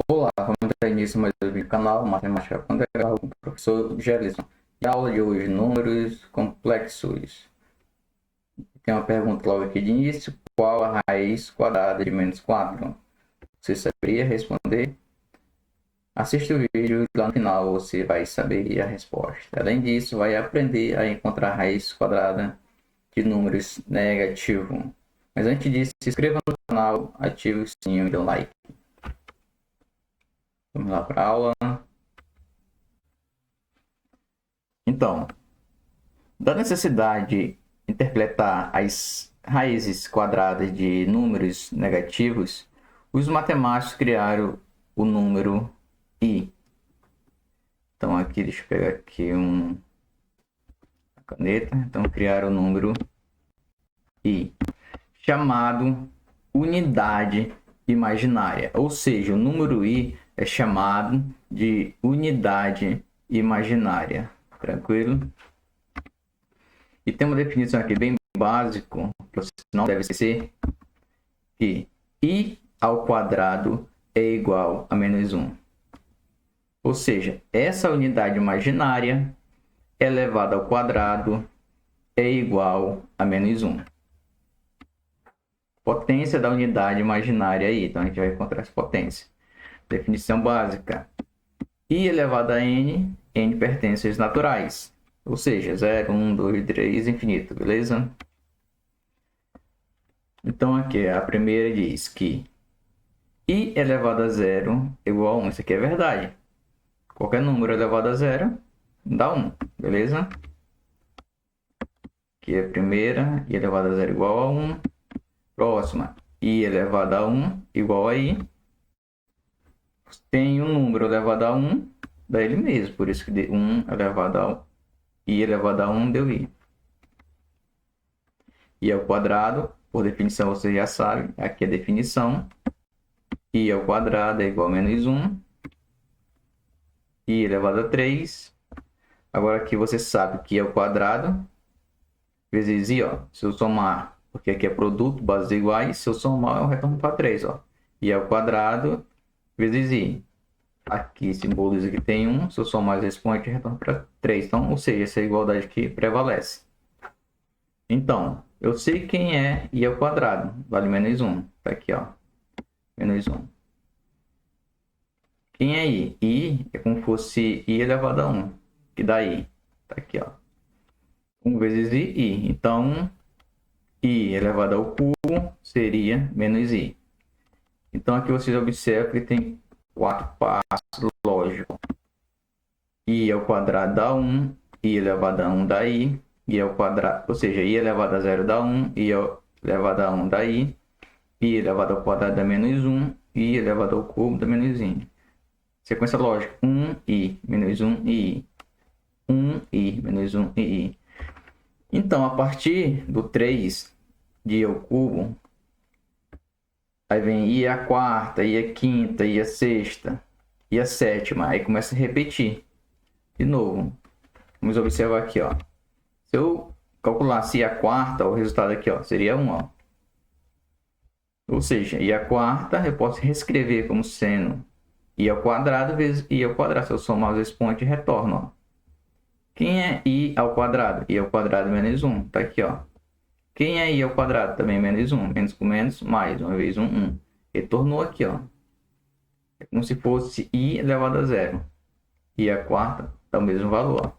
Olá, vamos dar início a mais um vídeo do canal Matemática Ponderal com o professor Gelson. E a aula de hoje, números complexos. Tem uma pergunta logo aqui de início: qual a raiz quadrada de menos 4? Você saberia responder? Assista o vídeo e lá no final você vai saber a resposta. Além disso, vai aprender a encontrar a raiz quadrada de números negativos. Mas antes disso, se inscreva no canal, ative o sininho e dê um like. Vamos lá para a aula. Então, da necessidade de interpretar as raízes quadradas de números negativos, os matemáticos criaram o número i. Então aqui, deixa eu pegar aqui uma caneta. Então criaram o número i, chamado unidade imaginária. Ou seja, o número i é chamado de unidade imaginária. Tranquilo? E tem uma definição aqui bem básica, que você não deve esquecer, que i ao quadrado é igual a menos 1. Ou seja, essa unidade imaginária elevada ao quadrado é igual a menos 1. Potência da unidade imaginária aí. Então a gente vai encontrar essa potência. Definição básica. I elevado a n, n pertence aos naturais. Ou seja, 0, 1, 2, 3, infinito, beleza? Então aqui a primeira diz que i elevado a 0 é igual a 1. Isso aqui é verdade. Qualquer número elevado a 0 dá 1, beleza? Aqui é a primeira, i elevado a 0 igual a 1. Próxima, i elevado a 1 igual a i. Tem um número elevado a 1, dá ele mesmo. Por isso que 1 elevado a 1, i elevado a 1 deu i. I ao quadrado, por definição você já sabe, aqui é a definição. I ao quadrado é igual a menos 1. I elevado a 3. Agora aqui você sabe que i ao quadrado vezes i, ó. Se eu somar, porque aqui é produto, bases iguais, se eu somar eu retorno para 3, ó. I ao quadrado vezes i. Aqui simboliza que tem 1, se eu somar esse expoente, eu retorno para 3. Então, ou seja, essa igualdade aqui prevalece. Então, eu sei quem é i ao quadrado, vale menos 1. Tá aqui, ó, menos 1. Quem é i? I é como se fosse i elevado a 1, que dá i. Tá aqui, ó. 1 vezes i. Então, i elevado ao cubo seria menos i. Então, aqui vocês observam que tem 4 passos lógicos. I ao quadrado dá 1, i elevado a 1 dá i ao quadrado, ou seja, i elevado a 0 dá 1, i elevado a 1 dá i elevado ao quadrado dá menos 1, i elevado ao cubo dá menos i. Sequência lógica, 1i menos 1i, 1i menos 1i. Então, a partir do 3 de i ao cubo, aí vem i a quarta, i a quinta, i a sexta, i a sétima. Aí começa a repetir. De novo. Vamos observar aqui, ó. Se eu calculasse i a quarta, o resultado aqui, ó, seria 1, ó. Ou seja, i a quarta eu posso reescrever como sendo i ao quadrado vezes i ao quadrado. Se eu somar os expoentes, retorno, ó. Quem é i ao quadrado? I ao quadrado menos 1. Tá aqui, ó. Quem é i ao quadrado? Também menos 1. Menos com menos, mais. 1 vezes 1, 1. Retornou aqui, ó. É como se fosse i elevado a 0. I a quarta dá o mesmo valor, ó.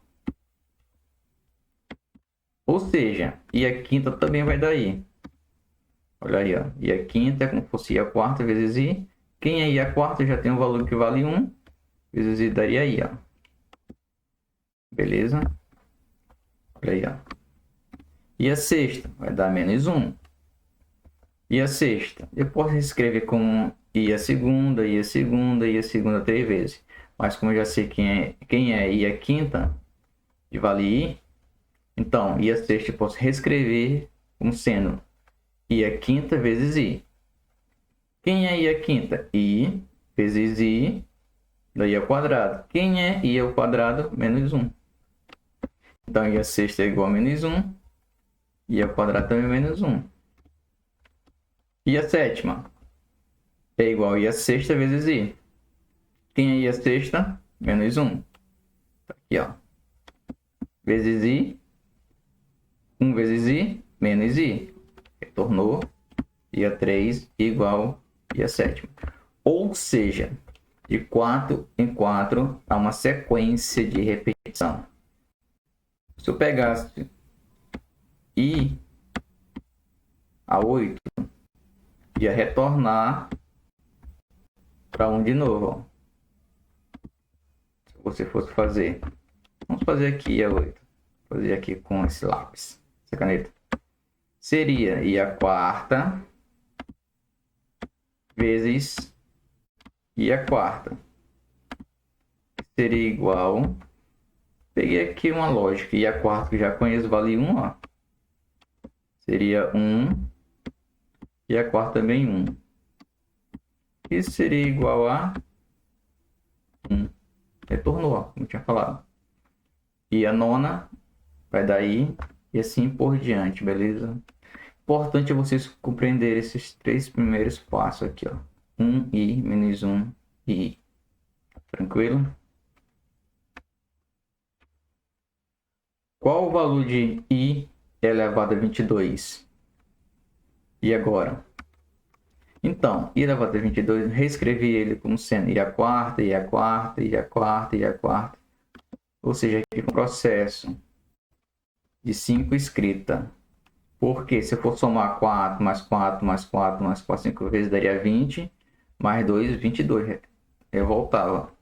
Ou seja, i a quinta também vai dar i. Olha aí, ó. I a quinta é como se fosse i a quarta vezes i. Quem é i a quarta já tem um valor que vale 1. Vezes i daria i, ó. Beleza? Olha aí, ó. E a sexta vai dar menos 1. E a sexta, eu posso escrever como i a segunda, i a segunda, i a segunda 3 vezes. Mas como eu já sei quem é i a quinta, que vale i, então i a sexta eu posso reescrever como sendo i a quinta vezes i. Quem é i a quinta? I vezes i da i ao quadrado. Quem é i ao quadrado? Menos 1. Então i a sexta é igual a menos 1. I ao quadrado também é menos 1. E a sétima é igual a i a sexta vezes i. Tem aí a sexta, menos 1. Tá aqui, ó. Vezes i. 1 vezes i, menos i. Retornou. E a 3 igual e a sétima. Ou seja, de 4 em 4 há uma sequência de repetição. Se eu pegasse i a 8, ia retornar para 1 de novo. Ó. Se você fosse fazer, vamos fazer aqui a 8. Vou fazer aqui com esse lápis, essa caneta. Seria i a quarta vezes i a quarta. Seria igual. Peguei aqui uma lógica. I a quarta que já conheço, vale 1, ó. Seria 1. E a quarta também 1. Isso seria igual a 1. Retornou, ó, como eu tinha falado. E a nona vai dar i. E assim por diante, beleza? Importante é vocês compreenderem esses 3 primeiros passos aqui, ó. 1i menos 1i. Tranquilo? Qual o valor de i elevado a 22? E agora? Então, i elevado a 22, reescrevi ele como sendo i a quarta, i a quarta, i a quarta, i a quarta. Ou seja, aqui um processo de 5 escrita. Porque se eu for somar 4 mais 4 mais 4 mais 4, 5 vezes, daria 20. Mais 2, 22. Eu voltava.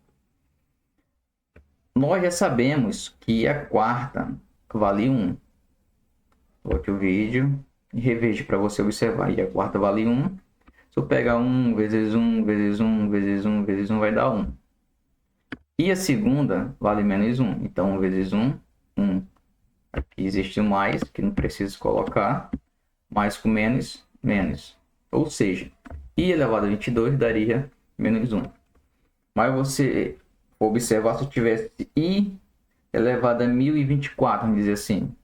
Nós já sabemos que a quarta vale 1. Volte o vídeo e reveja para você observar. E a quarta vale 1. Se eu pegar 1 vezes 1 vezes 1 vezes 1 vezes 1 vai dar 1. E a segunda vale menos 1. Então 1 vezes 1, 1. Aqui existe o mais, que não preciso colocar. Mais com menos, menos. Ou seja, i elevado a 22 daria menos 1. Mas você observar se eu tivesse i elevado a 1024, vamos dizer assim.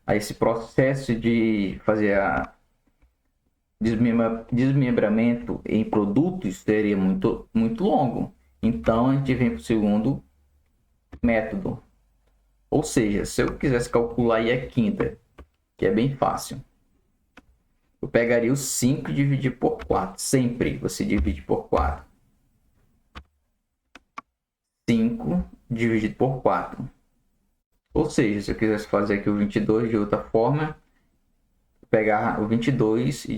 Aí esse processo de fazer a desmembramento em produtos seria muito longo. Então a gente vem para o segundo método. Ou seja, se eu quisesse calcular aí a quinta, que é bem fácil, eu pegaria o 5 e dividir por 4. Sempre você divide por 4. 5 dividido por 4. Ou seja, se eu quisesse fazer aqui o 22 de outra forma, pegar o 22 e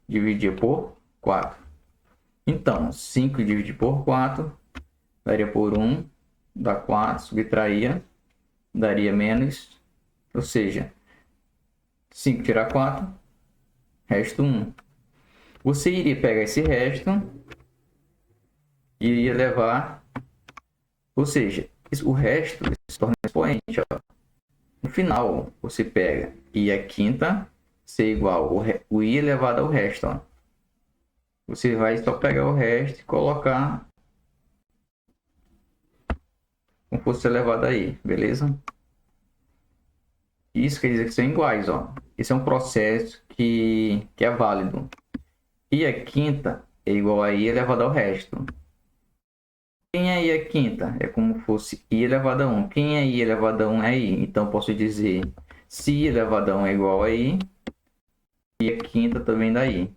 dividir por 4. Então, 5 dividido por 4 daria por 1, dá 4, subtraía, daria menos, ou seja, 5 tirar 4, resto 1. Você iria pegar esse resto e iria levar, ou seja, o resto se torna expoente. Ó. No final, você pega i a quinta ser igual o i elevado ao resto. Ó. Você vai só pegar o resto e colocar como fosse elevado aí, beleza? Isso quer dizer que são iguais, ó. Esse é um processo que é válido. I a quinta é igual a i elevado ao resto. Quem é i a quinta? É como fosse i elevado a 1. Quem é i elevado a 1 é i. Então, posso dizer, se i elevado a 1 é igual a i, i a quinta também dá i.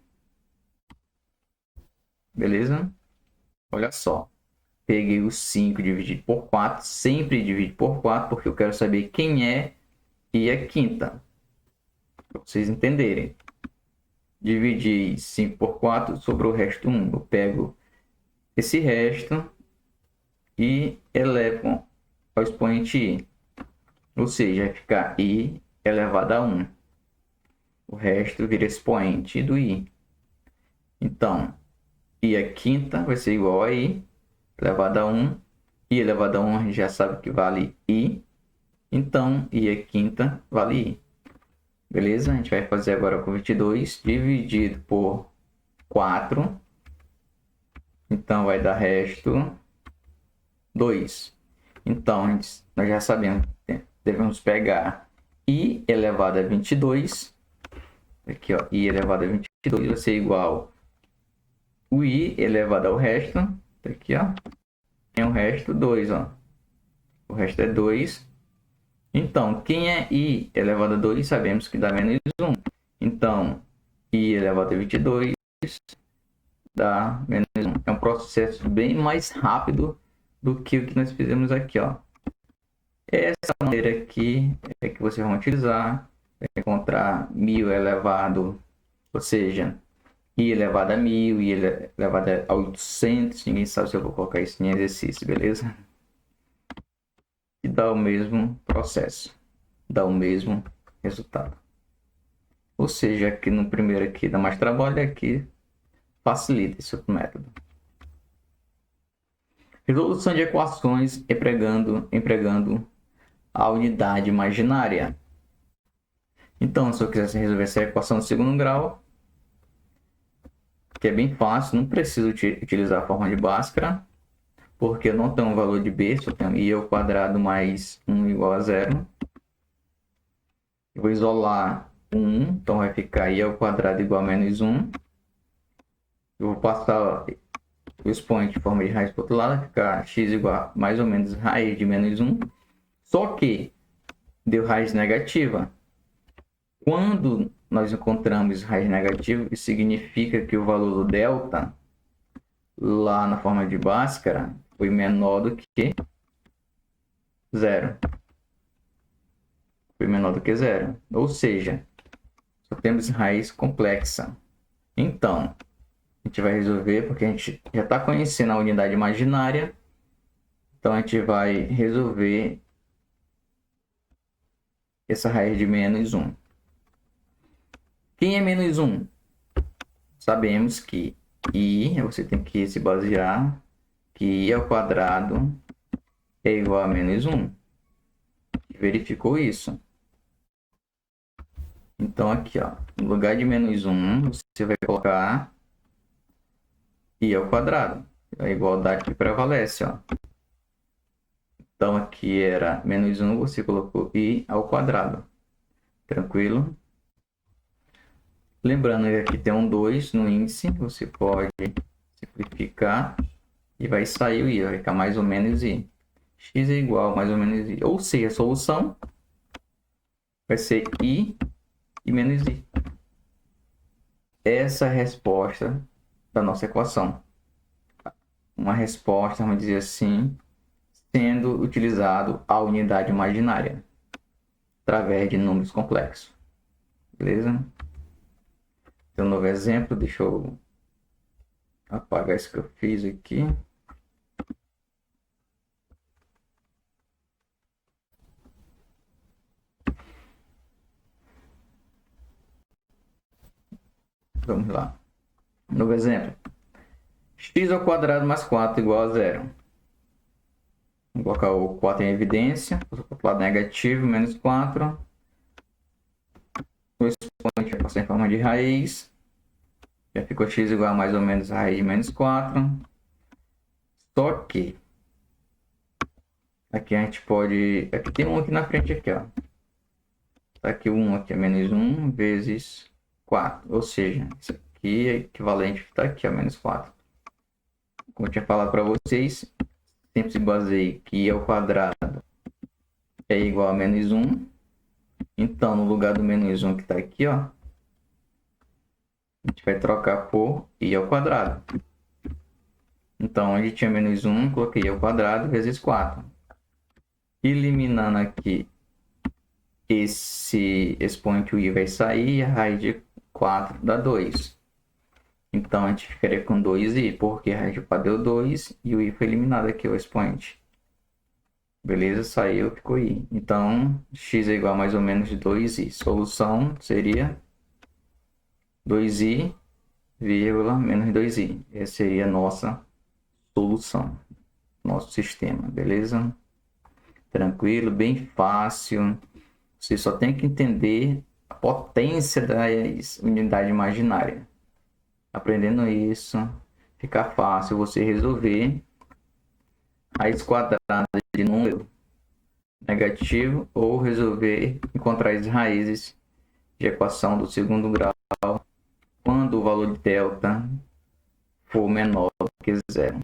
Beleza? Olha só. Peguei o 5 dividido por 4. Sempre divido por 4, porque eu quero saber quem é i a quinta. Para vocês entenderem. Dividi 5 por 4, sobrou o resto 1. Eu pego esse resto e elevo ao expoente i. Ou seja, vai ficar i elevado a 1. O resto vira expoente do i. Então, i a quinta vai ser igual a i elevado a 1. I elevado a 1 a gente já sabe que vale i. Então, i a quinta vale i. Beleza? A gente vai fazer agora com 22 dividido por 4. Então, vai dar resto 2. Então, nós já sabemos que devemos pegar i elevado a 22. Aqui, ó, i elevado a 22 vai ser igual o i elevado ao resto. Aqui, ó. tem o resto 2, ó. O resto é 2. Então, quem é i elevado a 2, sabemos que dá menos 1. Então, i elevado a 22 dá menos 1. É um processo bem mais rápido do que o que nós fizemos aqui, ó. Essa maneira aqui é que vocês vão utilizar para encontrar 1000 elevado, ou seja, i elevado a 1000, i elevado a 800. Ninguém sabe se eu vou colocar isso em exercício, beleza? E dá o mesmo processo, dá o mesmo resultado. Ou seja, aqui no primeiro aqui dá mais trabalho, aqui facilita esse outro método. Resolução de equações empregando a unidade imaginária. Então, se eu quisesse resolver essa equação do segundo grau, que é bem fácil, não preciso utilizar a forma de Bhaskara, porque eu não tenho um valor de b, só tenho i ao quadrado mais 1 igual a 0. Eu vou isolar 1, então vai ficar i ao quadrado igual a menos 1. Eu vou passar o expoente de forma de raiz para o outro lado, vai ficar x igual a mais ou menos raiz de menos 1. Só que deu raiz negativa. Quando nós encontramos raiz negativa, isso significa que o valor do delta, lá na forma de Bhaskara, foi menor do que 0. Foi menor do que 0. Ou seja, só temos raiz complexa. Então, a gente vai resolver, porque a gente já está conhecendo a unidade imaginária. Então, a gente vai resolver essa raiz de menos 1. Quem é menos 1? Sabemos que i, você tem que se basear que i ao quadrado é igual a menos 1. Verificou isso. Então, aqui, ó, no lugar de menos 1, você vai colocar i ao quadrado. A igualdade que prevalece, ó. Então, aqui era menos 1, você colocou i ao quadrado. Tranquilo? Lembrando que aqui tem um 2 no índice, você pode simplificar e vai sair o i, vai ficar mais ou menos i. X é igual a mais ou menos i. Ou seja, a solução vai ser i e menos i. Essa é a resposta da nossa equação. Uma resposta, vamos dizer assim, sendo utilizado a unidade imaginária através de números complexos. Beleza? Tem um novo exemplo, deixa eu apagar isso que eu fiz aqui. Vamos lá. Novo exemplo. X ao quadrado mais 4 igual a 0. Vou colocar o 4 em evidência. Vou colocar o lado negativo, menos 4. O expoente vai passar em forma de raiz. Já ficou x igual a mais ou menos raiz de menos 4. Só que aqui a gente pode... Aqui tem um aqui na frente, aqui, ó. Tá aqui o 1 aqui é menos 1 vezes 4. Ou seja, isso aqui é equivalente, tá aqui, ó, menos 4. Como eu tinha falado para vocês, sempre se baseia que i ao quadrado é igual a menos 1. Então, no lugar do menos 1 que está aqui, ó, a gente vai trocar por i ao quadrado. Então, onde tinha menos 1, coloquei i ao quadrado vezes 4. Eliminando aqui esse expoente, o i vai sair, e a raiz de 4 dá 2. Então, a gente ficaria com 2i, porque a raiz de 4 deu 2 e o i foi eliminado aqui, o expoente. Beleza? Saiu, ficou i. Então, x é igual a mais ou menos 2i. Solução seria 2i, vírgula, menos 2i. Essa seria a nossa solução, nosso sistema, beleza? Tranquilo, bem fácil. Você só tem que entender a potência da unidade imaginária. Aprendendo isso, fica fácil você resolver raiz quadrada de número negativo ou resolver encontrar as raízes de equação do segundo grau quando o valor de delta for menor do que 0.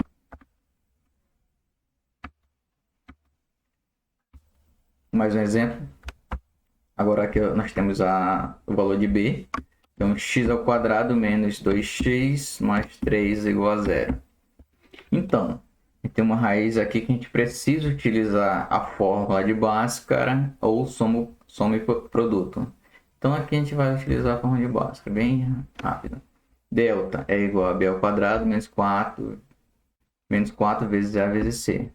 Mais um exemplo. Agora aqui nós temos o valor de b. Então, x ao quadrado menos 2x mais 3 igual a 0. Então, tem uma raiz aqui que a gente precisa utilizar a fórmula de Bhaskara ou soma e produto. Então, aqui a gente vai utilizar a fórmula de Bhaskara, bem rápido. Delta é igual a b ao quadrado menos 4 vezes a vezes c.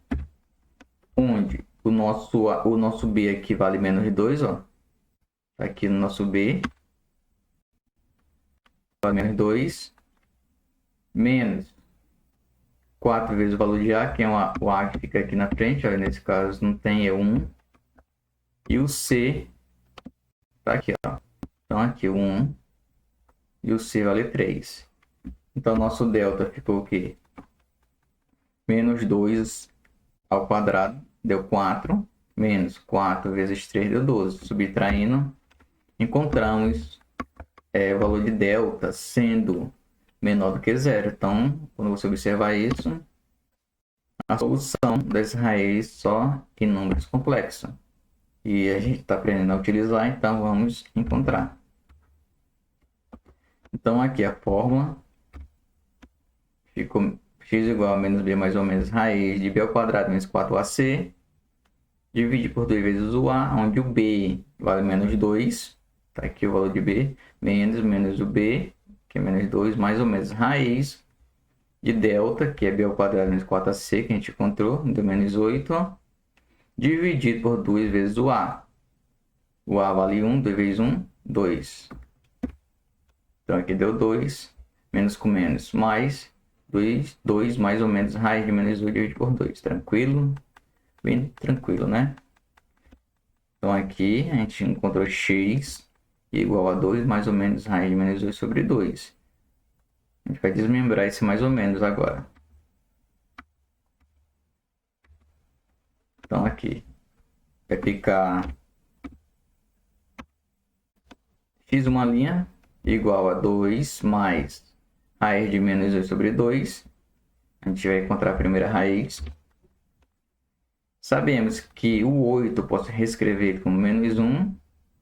Onde o nosso b aqui vale menos 2, ó. Aqui no nosso b vale menos 2, menos 4 vezes o valor de A, que é o A que fica aqui na frente, ó, nesse caso não tem, é 1. E o C tá aqui, ó. Então aqui o 1 e o C vale 3. Então nosso delta ficou o quê? Menos 2 ao quadrado deu 4, menos 4 vezes 3 deu 12. Subtraindo, encontramos o valor de delta sendo menor do que zero. Então, quando você observar isso, a solução das raízes só em números complexos. E a gente está aprendendo a utilizar, então vamos encontrar. Então, aqui a fórmula ficou x igual a menos b mais ou menos raiz de b ao quadrado menos 4ac. Divide por 2 vezes o a, onde o b vale menos 2. Está aqui o valor de b. Menos o b, que é menos 2, mais ou menos raiz de delta, que é b ao quadrado menos 4ac, que a gente encontrou, deu menos 8. Dividido por 2 vezes o a. O a vale 1, 2 vezes 1, 2. Então aqui deu 2, menos com menos, mais 2 mais ou menos raiz de menos 2 dividido por 2. Tranquilo? Bem tranquilo, né? Então aqui a gente encontrou x igual a 2 mais ou menos raiz de menos 2 sobre 2. A gente vai desmembrar esse mais ou menos agora. Então aqui vai ficar x uma linha igual a 2 mais raiz de menos 2 sobre 2. A gente vai encontrar a primeira raiz. Sabemos que o 8 eu posso reescrever como menos 1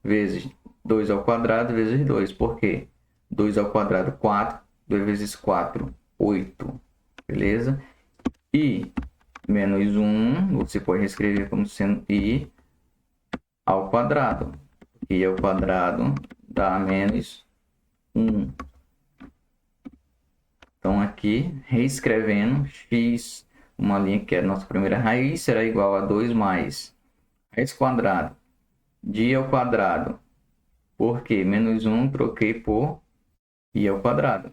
vezes 2 ao quadrado vezes 2. Por quê? 2 ao quadrado, 4. 2 vezes 4, 8. Beleza? E menos 1, você pode reescrever como sendo i ao quadrado. I ao quadrado dá menos 1. Então, aqui, reescrevendo, x, uma linha que é a nossa primeira raiz, será igual a 2 mais raiz quadrada de i ao quadrado. Por quê? Menos 1 troquei por i ao quadrado.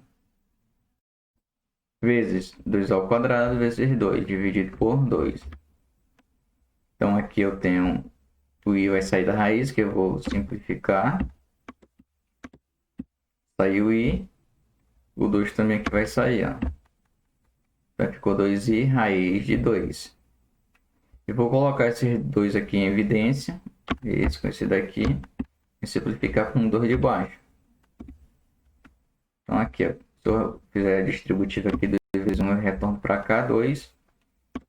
Vezes 2 ao quadrado vezes 2, dividido por 2. Então, aqui eu tenho o i vai sair da raiz, que eu vou simplificar. Saiu o i. O 2 também aqui vai sair, ó. Então, ficou 2i raiz de 2. Eu vou colocar esses dois aqui em evidência. Esse com esse daqui. E simplificar com 2 de baixo. Então, aqui, ó, se eu fizer a distributiva aqui, 2 vezes 1, eu retorno para cá, 2.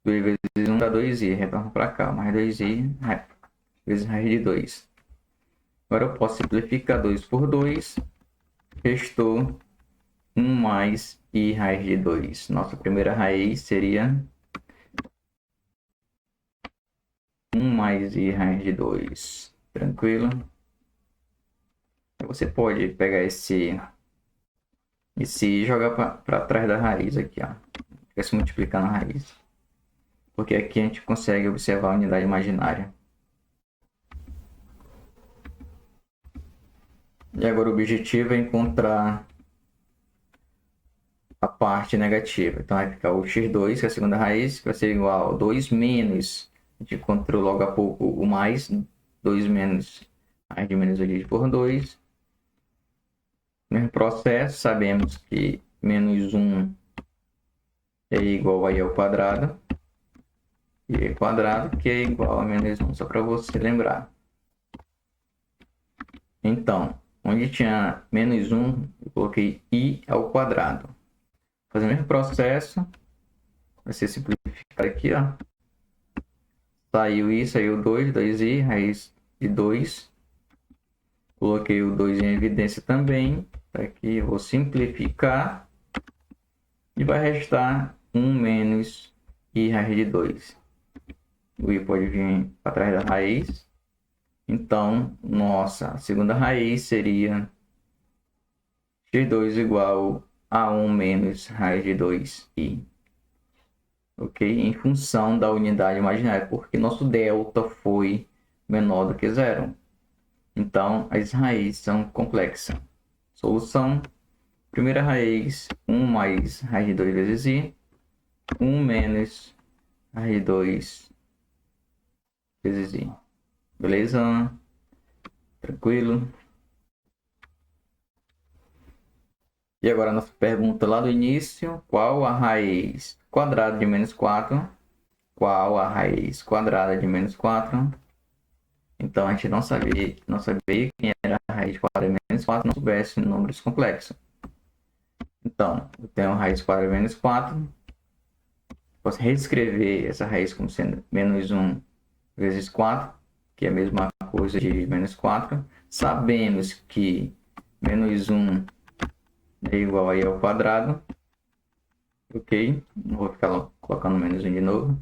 2 vezes 1 dá 2i, retorno para cá, mais 2i vezes raiz de 2. Agora eu posso simplificar 2 por 2. Restou 1 mais i raiz de 2. Nossa primeira raiz seria 1 mais i raiz de 2. Tranquilo? Você pode pegar esse i e jogar para trás da raiz aqui, ó. Vai se multiplicar na raiz. Porque aqui a gente consegue observar a unidade imaginária. E agora o objetivo é encontrar a parte negativa. Então vai ficar o x2, que é a segunda raiz, que vai ser igual a 2 menos, a gente encontrou logo há pouco o mais, 2 menos raiz de menos 2 por 2. Mesmo processo, sabemos que menos 1 é igual a i ao quadrado. E ao quadrado, que é igual a menos 1, só para você lembrar. Então, onde tinha menos 1, eu coloquei i ao quadrado. Fazer o mesmo processo, vai ser simplificar aqui, ó. Saiu i, saiu 2, 2i, raiz de 2. Coloquei o 2 em evidência também. Aqui eu vou simplificar. E vai restar 1 menos i raiz de 2. O i pode vir atrás da raiz. Então, nossa segunda raiz seria x2 igual a 1 menos raiz de 2i. Ok? Em função da unidade imaginária, porque nosso delta foi menor do que zero. Então, as raízes são complexas. Solução: primeira raiz, 1 mais raiz de 2 vezes i, 1 menos raiz de 2 vezes i. Beleza? Tranquilo? E agora a nossa pergunta lá do início: qual a raiz quadrada de menos 4? Qual a raiz quadrada de menos 4? Então a gente não sabia quem era a raiz quadrada de menos 4, não soubesse números complexos. Então, eu tenho a raiz quadrada de menos 4. Posso reescrever essa raiz como sendo menos 1 vezes 4, que é a mesma coisa de menos 4. Sabemos que menos 1 é igual aí ao quadrado. Ok? Não vou ficar colocando menos 1 de novo.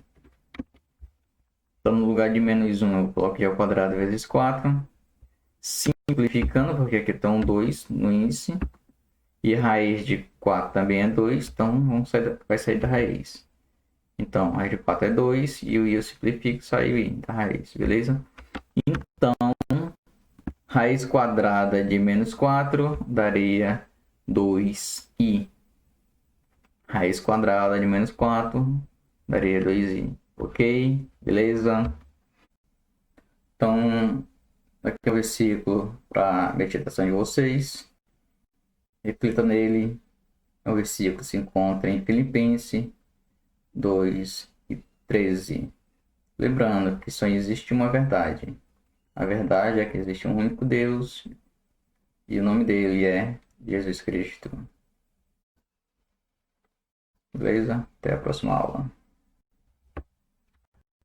Então, no lugar de menos 1, eu coloquei ao quadrado vezes 4. Simplificando, porque aqui estão 2 no índice. E raiz de 4 também é 2, então vai sair da raiz. Então, raiz de 4 é 2 e o i eu simplifico, saiu da raiz, beleza? Então, raiz quadrada de menos 4 daria 2i. Raiz quadrada de menos 4 daria 2i. Ok? Beleza? Então, aqui é o versículo para meditação de vocês. Reflita nele. O versículo se encontra em Filipenses 2 e 13. Lembrando que só existe uma verdade. A verdade é que existe um único Deus e o nome dele é Jesus Cristo. Beleza? Até a próxima aula.